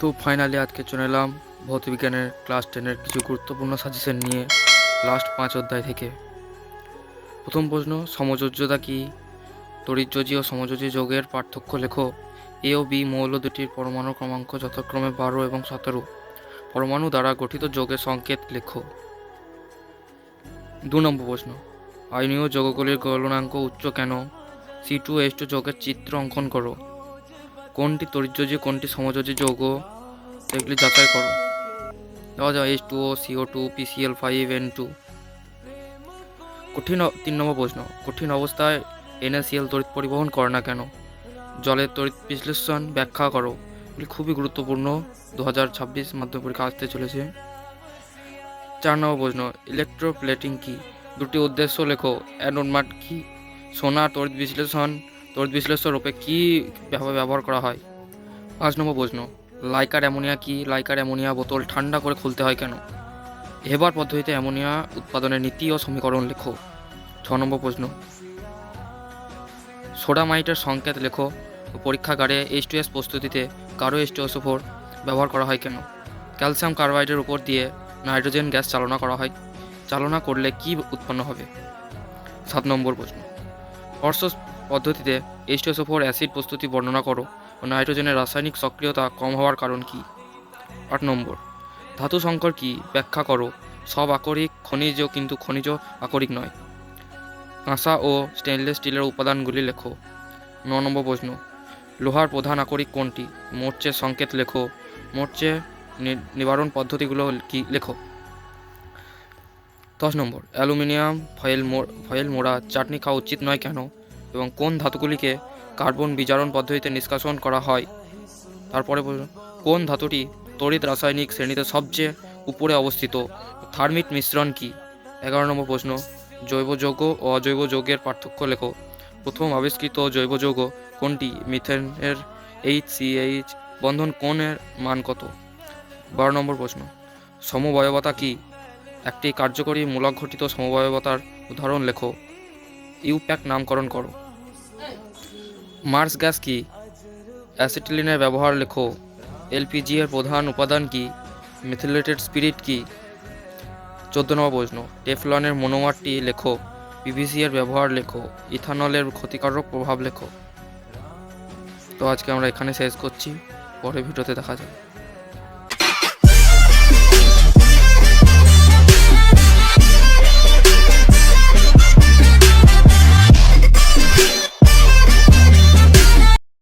তো ফাইনালি আজকে চলে এলাম ভৌতবিজ্ঞানের ক্লাস 10-এর কিছু গুরুত্বপূর্ণ সাজেশন নিয়ে লাস্ট 5 অধ্যায় থেকে। প্রথম প্রশ্ন, সমযোজ্যতা কি? তড়িৎযোজী ও সমযোজী যৌগের পার্থক্য লেখো। এ ও বি মৌল দুটির পরমাণু ক্রমাঙ্ক যথাক্রমে 12 এবং 17। পরমাণু দ্বারা গঠিত যৌগের সংকেত লেখো। 2 নম্বর প্রশ্ন, আয়নীয় যৌগগুলির গলনাঙ্ক উচ্চ কেন? C2H2 যৌগের চিত্র অঙ্কন করো। কোনটি তড়িৎযোজী কোনটি সমযোজী যৌগ এগুলি যাচাই করো। দেওয়া যায় H2O, CO2, PCl5N2। 3 নম্বর প্রশ্ন, কঠিন অবস্থায় NaCl তড়িৎ পরিবহন করে না কেন? জলের তড়িৎ বিশ্লেষণ ব্যাখ্যা করো। এগুলি খুবই গুরুত্বপূর্ণ, 2026 মাধ্যমিক পরীক্ষা আসতে চলেছে। 4 নম্বর প্রশ্ন, ইলেকট্রোপ্লেটিং কি? দুটি উদ্দেশ্য লেখো। অ্যানোড কি? সোনা তড়িৎ বিশ্লেষণ রূপে কি ব্যবহার করা হয়? 5 নম্বর প্রশ্ন, লাইকার অ্যামোনিয়া কি? লাইকার অ্যামোনিয়া বোতল ঠান্ডা করে খুলতে হয় কেন? হেবার পদ্ধতিতে অ্যামোনিয়া উৎপাদনের নীতি ও সমীকরণ লেখো। 6 নম্বর প্রশ্ন, সোডামাইটের সংকেত লেখো। পরীক্ষাগারে H2S প্রস্তুতিতে গাঢ় H2SO4 ব্যবহার করা হয় কেন? ক্যালসিয়াম কার্বাইডের উপর দিয়ে নাইট্রোজেন গ্যাস চালনা করা হয়। চালনা করলে কি উৎপন্ন হবে? 7 নম্বর প্রশ্ন, অর্সস পদ্ধতিতে H2SO4 অ্যাসিড প্রস্তুতি বর্ণনা করো ও নাইট্রোজেনের রাসায়নিক সক্রিয়তা কম হওয়ার কারণ কি? 8 নম্বর, ধাতু সংকর কি? ব্যাখ্যা করো। সব আকরিক খনিজ কিন্তু খনিজ আকরিক নয়। কাঁসা ও স্টেনলেস স্টিলের উপাদানগুলি লেখো। 9 নম্বর প্রশ্ন, লোহার প্রধান আকরিক কোনটি? মোর্চের সংকেত লেখো। মোর্চে নিবারণ পদ্ধতিগুলো কি লেখো। 10 নম্বর, অ্যালুমিনিয়াম ফয়েল মোড়া চাটনি খাওয়া উচিত নয় কেন? এবং কোন ধাতুগুলিকে কার্বন বিজারণ পদ্ধতিতে নিষ্কাশন করা হয়? তারপরে কোন ধাতুটি তড়িৎ রাসায়নিক শ্রেণীতে সবচেয়ে উপরে অবস্থিত? থার্মিট মিশ্রণ কি? 11 নম্বর প্রশ্ন, জৈব যৌগ ও অজৈব যৌগের পার্থক্য লেখো। প্রথম আবিষ্কৃত জৈব যৌগ কোনটি? মিথেনের HCH বন্ধন কোণের মান কত? 12 নম্বর প্রশ্ন, সমবায়বতা কি? একটি কার্যকরী মূলক ঘটিত সমবায়বতার উদাহরণ লেখো। ইউপ্যাক নামকরণ করো। মার্স গ্যাস কি? অ্যাসিটিলিনের ব্যবহার লেখো। LPG এর প্রধান উপাদান কি? মেথিলেটেড স্পিরিট কি? 14 নম্বর প্রশ্ন, টেফলনের মনোমারটি লেখো। PVC এর ব্যবহার লেখো। ইথানলের ক্ষতিকারক প্রভাব লেখো। তো আজকে আমরা এখানে শেষ করছি, পরের ভিডিওতে দেখা যাবে।